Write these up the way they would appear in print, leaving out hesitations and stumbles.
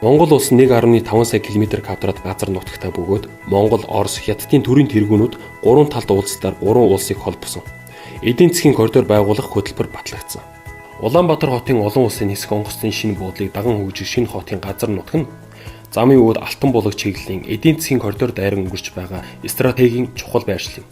Монгол улс 1.5 сая км2-д газар нутагтай бөгөөд Монгол, Орос, Хятадын төрийн тэргүүнүүд 3 талд уулзалтаар 3 улсыг холбосон. Эдийн засгийн коридор байгуулах хөтөлбөр батлагдсан. Улаанбаатар хотын олон улсын нисэх онгоцны шинэ буудлыг даган хөгжих шинэ хотын газар нутаг нь замын өвд Алтан булаг чиглэлийн эдийн засгийн коридор дайран өнгөрч байгаа стратегийн чухал байршил юм.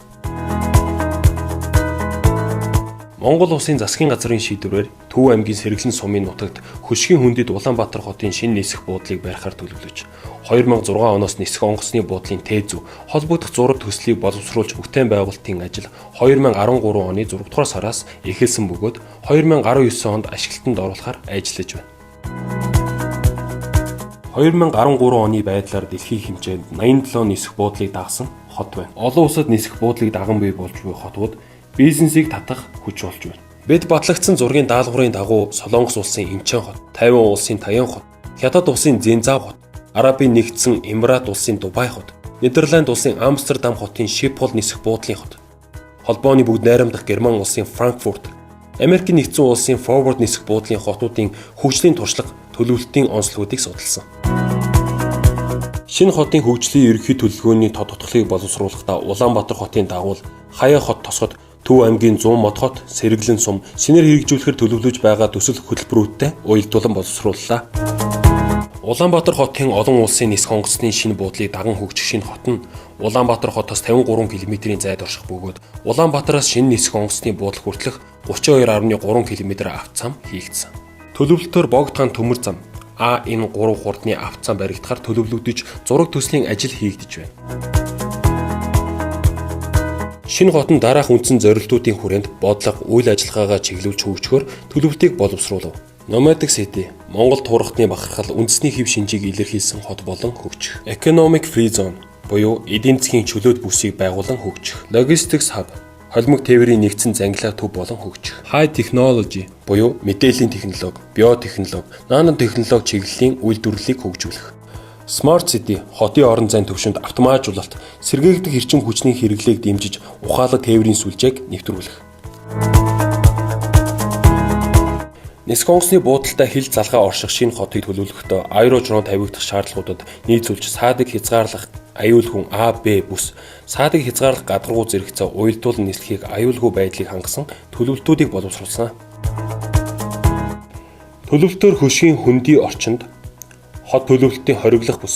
Монгол улсын засгийн газрын шийдвэрээр Төв аймгийн Сэргэлэн сумын нутагт хөшгийн хөндөд Улаанбаатар хотын шинэ нисэх буудлыг барихаар төлөвлөж 2006 оноос нисэх онгоцны буудлын тээзүү холбогдох зураг төслийг боловсруулж бүтээн байгуулалтын ажил 2013 оны 6 дугаар сараас эхэлсэн бөгөөд 2019 онд ашиглалтанд оруулахаар ажиллаж байна. 2013 оны байдлаар дэлхийн хэмжээнд 87 нисэх буудлыг дагсан хот байна. Олон улсад нисэх буудлыг даган бий болж буй хотууд бизнесийг татах хүч болж байна. Бид батлагдсан зургийн даалгаврын дагуу Солонгос улсын Инчэн хот, Тайван улсын Таян хот, Хятад улсын Зинзав хот, Арабын нэгдсэн Эмират улсын Дубай хот, Нидерланд улсын Амстердам хотын Шипхол нисэх буудлын хот, холбооны бүгд найрамдах Герман улсын Франкфурт, Америкийн нэгдсэн улсын Форвард нисэх буудлын хотуудын хөгжлийн туршлага төлөвлөлтийн онцлогуудыг судалсан. Шинэ хотын хөгжлийн ерөнхий төлөвлөгөөний тод тотголыг боловсруулахдаа Улаанбаатар хотын дагуу Хаяа хот тосгод Төв аймгийн 100 мод хот, Сэргэлэн сум, шинээр хэрэгжүүлэхээр төлөвлөж байгаа төсөл хөтөлбөрүүдтэй уялдуулан боловсрууллаа. Улаанбаатар хотын олон улсын нисэх онгоцны шинэ буудлыг даган хөгжих шинэ хот нь Улаанбаатар хотоос 53 км-ийн зайд орших бөгөөд Улаанбаатараас шинэ нисэх онгоцны буудлыг хүртэлх 32.3 км автозам хийгдсэн. Төлөвлөлтөөр Богдхан төмөр зам АН3 хурдны автозам баригдахаар төлөвлөгдөж зураг төслийн ажил хийгдэж байна. Шинэ хот нь дараах үндсэн зорилтуудын хүрээнд бодлого, үйл ажиллагаагаа чиглүүлж хөгжөхөөр төлөвлөлтийг боловсруулав. Nomadic City Монгол туурхтны бахархал үндэсний хэв шинжийг илэрхийлсэн хот болон хөгжих. Economic Free Zone буюу эдийн засгийн чөлөөт бүсийг байгуулан хөгжих. Logistics Hub холимог тээврийн нэгдсэн зангилаа төв болон хөгжих. High Technology буюу мэдээллийн технологи, биотехнологи, нано технологи чиглэлийн үйлдвэрлэлийг хөгжүүлэх. Smart City хотын орон зайн төвшөнд автоматжуулалт, сэргээгдэх эрчим хүчний хэрэглээг дэмжиж ухаалаг тээврийн сүлжээг нэвтрүүлэх. Нисэх онгоцны буудалтай хил залгаа орших шинэ хотыг төлөвлөхдөө аэродрон тавигдах шаардлагуудад нийцүүлж саадаг хязгаарлах аюул хүн А, Б бүс, саадаг хязгаарлах гадаргуу зэрэгцээ уялдуулан нислэхийг аюулгүй байдлыг хангасан төлөвлөлтүүдийг боловсруулсан. Төлөвлөлтөөр хөшгийн хөндий орчинд хот төлөвлөлтийн хориглох бүс,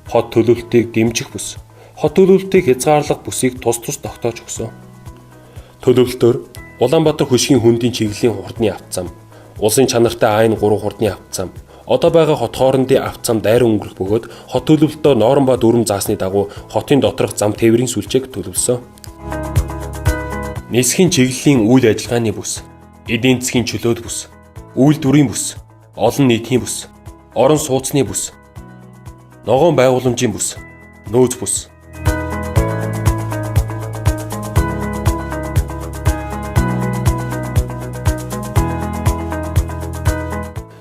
хот төлөвлөлтийг дэмжих бүс, хот төлөвлөлтийг хязгаарлах бүсийг тус тогтоож өгсөн. Төлөвлөлтөөр Улаанбаатар хөшгийн хөндийн чиглэлийн хурдны автозам, улсын чанартай АН3 хурдны автозам, одоо байгаа хот хоорондын автозам дайран өнгөрөх бөгөөд хот төлөвлөлтөө норм ба дүрм заасны дагуу хотын доторх зам тээврийн сүлжээг төлөвлөсөн. Нисхийн чиглэлийн үйл ажиллагааны бүс, эдийн засгийн чөлөөт бүс, үйлдвэрийн бүс, олон нийтийн бүс, орон сууцны бүс, ногоон байгууламжийн бүс, нөөц бүс.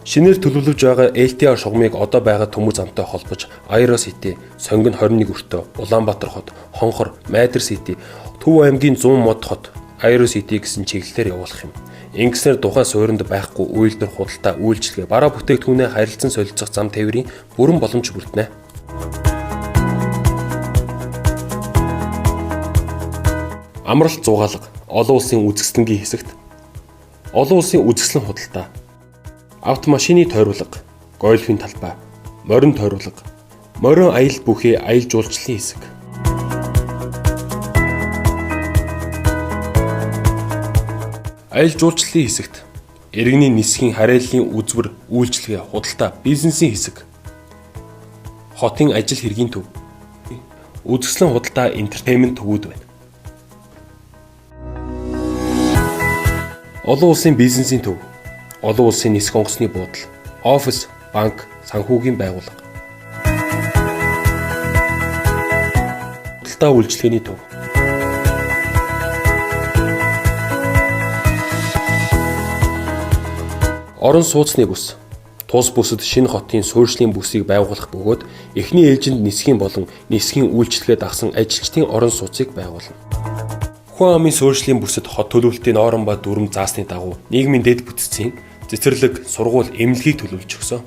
Шинээр төлөвлөж байгаа LTR шугамыг одоо байгаа төмөр замтай холбож Аэро City, Сонгон 21 өртөө, Улаанбаатар хот, Хонхор, Майдар City, Төв аймгийн 100 мод хот, Аэро City гэсэн чиглэлээр явуулах юм. Ингэснээр тухайн суурьнд байхгүй үйлдвэр худалдаа үйлчилгээ бараа бүтээгдэхүүнээ харилцан солилцох зам тээврийн бүрэн боломж бүрдэнэ. Амралт зугаалга олон улсын үзэсгэлэнгийн хэсэгт олон улсын үзэсгэлэн худалдаа, автомашины тойруулга, гольфийн талбай, морин тойруулга, морин аялал бүхий аялал жуулчлалын хэсэг. Аялал жуулчлалын хэсэгт иргэний нисхийн харьяаллын үзвэр, үйлчилгээ, худалдаа, бизнесийн хэсэг, хотын ажил хэргийн төв, үзэсгэлэн худалдаа, энтертеймент төвүүд байна. Олон улсын бизнесийн төв, олон улсын нисэх онгоцны буудал, офис, банк, санхүүгийн байгууллага. Худалдаа үйлчилгээний төв. Орон сууцны бүс. Тус бүсэд шинэ хотын суурьшлийн бүсийг байгуулах бөгөөд эхний ээлжинд нисхийн болон нисхийн үйлчилгээ дагсан ажилчдын орон сууцыг байгуулна. Хүн амын суурьшлийн бүсэд хот төлөвлөлтийн норм ба дүрм заасны дагуу нийгмийн дэд бүтцийн цэцэрлэг, сургууль, эмнэлгийг төлөвлөж өгсөн.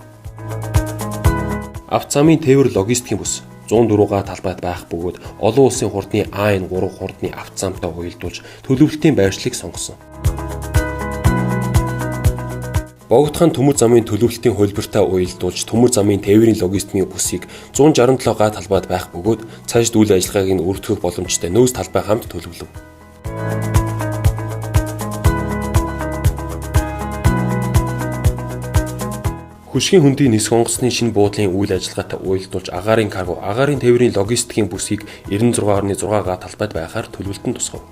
Авто замын тээвэр логистикийн бүс 104 талбайд байх бөгөөд олон улсын хурдны А3 хурдны авто замтай уялдуулж төлөвлөлтийн байршлыг сонгосон. Богдхан төмөр замын төлөвлөлтийн хөлбөртэй уялдуулж төмөр замын тээврийн логистикийн бүсийг 167 талбайд байх бөгөөд цаашид үйл ажиллагааг нь өргөдөх боломжтой нөөц талбай хамт төлөвлөв. Хөшгийн хөндийн нисэх онгоцны шинэ буудлын үйл ажиллагаатай уялдуулж агаарын карго, агаарын тээврийн логистикийн бүсийг 96.6 талбайд байхаар төлөвлөлтөнд тусгав.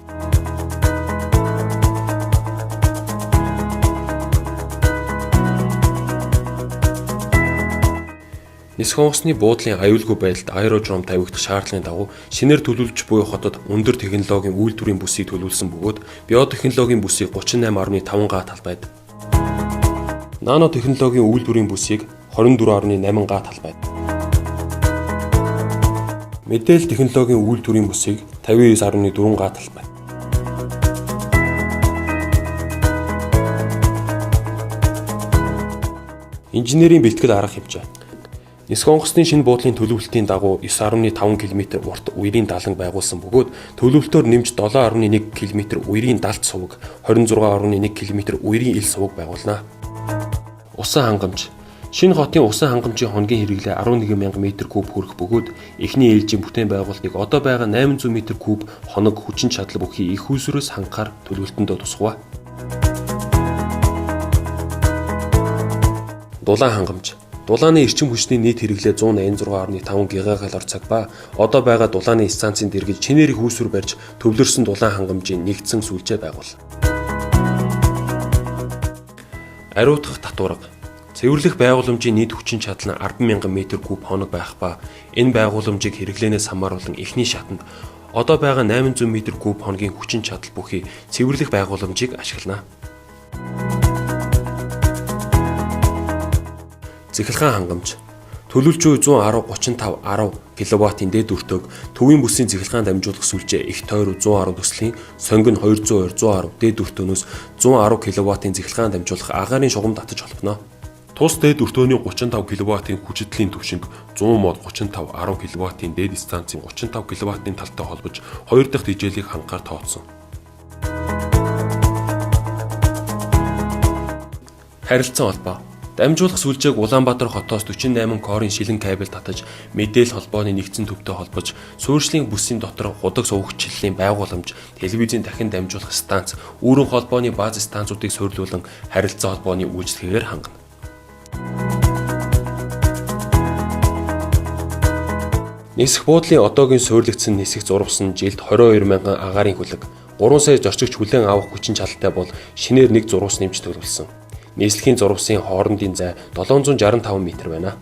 Нисэх онгоцны буудлын аюулгүй байдалд аэродром тавигдах шаардлагын дагуу шинээр төлөвлөж буй хотод өндөр технологийн үйлдвэрийн бүсийг төлөвлөсөн бөгөөд биотехнологийн бүсийг 38.5 талбайд, нано технологийн үйлдвэрийн бүсийг 24.8 талбайд, мэдээлэл технологийн үйлдвэрийн бүсийг 59.4 талбайд, инженерийн бэлтгэл арга хэмжээ. Нисэх онгоцны шинэ буудлын төлөвлөлтийн дагуу 9.5 км урт үерийн даланг байгуулсан бөгөөд төлөвлөлтөөр нэмж 7.1 км үерийн далд суваг, 26.1 км үерийн ил суваг байгуулнаа. Усан хангамж. Шинэ хотын усан хангамжийн хоногийн хэрэглээ 11,000 м3 хүрэх бөгөөд эхний ээлжийн бүтээн байгуулалтыг одоо байгаа 800 м3 хоног хүчин чадал бүхий их үүсвэрээс хангахаар төлөвлөлтөндөө тусгав. Дулаан хангамж. Дулааны эрчим хүчний нийт хэрэглээ 186.5 ГКал цаг ба одоо байгаа дулааны станцын дэргэж чинээр их үүсвэр барьж төвлөрсөн дулаан хангамжийн нэгдсэн сүлжээ байгуул. Ариутгах татварга. Цэвэрлэх байгууламжийн нийт хүчин чадал нь 10,000 м3 хоног байх ба энэ байгууламжийг хэрэглэнээс хамааруулан эхний шатанд одоо байгаа 800 м3 хоногийн хүчин чадал бүхий цэвэрлэх байгууламжийг ашиглана. Цэглэхэн хангамж. Төлөвлөж буй 110-35-10 кВт-ийн дээд өртөөг төвийн бүсийн цэглэхэн дамжуулах сүлжээ их тойрог 110 төслийн сонгон 220-110 дээд өртөөнөөс 110 кВт-ийн цэглэхэн дамжуулах агаарын шугам татаж холбоно. Тус дээд өртөөний 35 кВт-ийн хүчитлийн түвшинг 100 мод 35-10 кВт-ийн дээд станцын 35 кВт-ийн талтай холбож 2 дахь дижээлийг хангахаар тооцсон. Харилцан холбоо. Дамжуулах сүлжээг Улаанбаатар хотоос 48 корын шилэн кабель татаж мэдээлэл холбооны нэгдсэн төвтэй холбож суурьшлийн бүсийн дотор худаг сувгчлалын байгууламж, телевизийн дахин дамжуулах станц, үүрэн холбооны бааз станцуудыг суйрлуулан харилцан холбооны үйлчлэгээр хангана. Нисэх буудлын одоогийн суйрлагдсан нисэх зурвас нь жилд 22,000 агаарын хүлэг, 3 сая зорчигч хүлээн авах хүчин чадалтай бол шинээр нэг зурвас нэмж төлөвлөсөн. Нийслэлийн зурвасын хоорондын зай 765 м байна.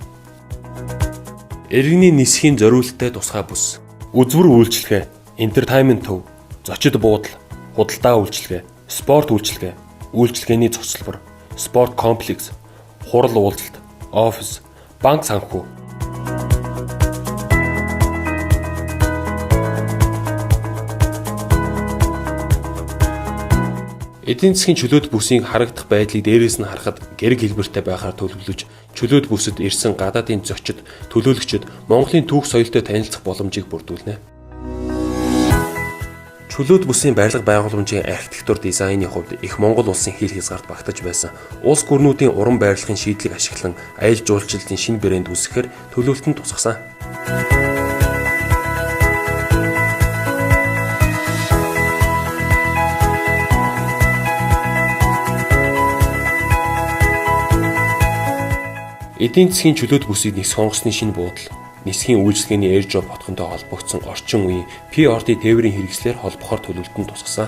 Иргэний нисхийн зориулалттай тусгай бүс. Үзвэр үйлчилгээ, entertainment төв, зочид буудал, худалдаа үйлчилгээ, спорт үйлчилгээ, үйлчилгээний цогцлбор, спорт комплекс, хурал уулзалт, офис, банк санхүү. Эдийн засгийн чөлөөт бүсийн харагдах байдлыг дээрээс нь харахад гэрэг хэлбэртэй байхаар төлөвлөж, чөлөөт бүсэд ирсэн гадаадын зочид, төлөөлөгчид Монголын түүх соёлтой танилцах боломжийг бүрдүүлнэ. Чөлөөт бүсийн барилга байгууламжийн архитектур дизайны хувьд их Монгол улсын хил хязгаарт багтаж байсан улс гүрнүүдийн уран байрлахын шийдлийг ашиглан аялал жуулчлалын шинэ брэнд үүсгэхээр төлөвлөлтөнд тусгасан. Эдийн засгийн чөлөөт бүсийг нисэх онгоцны шинэ буудал, нисхийн үйлчлэгээний AirDrop хотгонтой холбогдсон орчин үеийн PRT тээврийн хэрэгслээр холбохоор төлөвлөлтөнд тусгасан.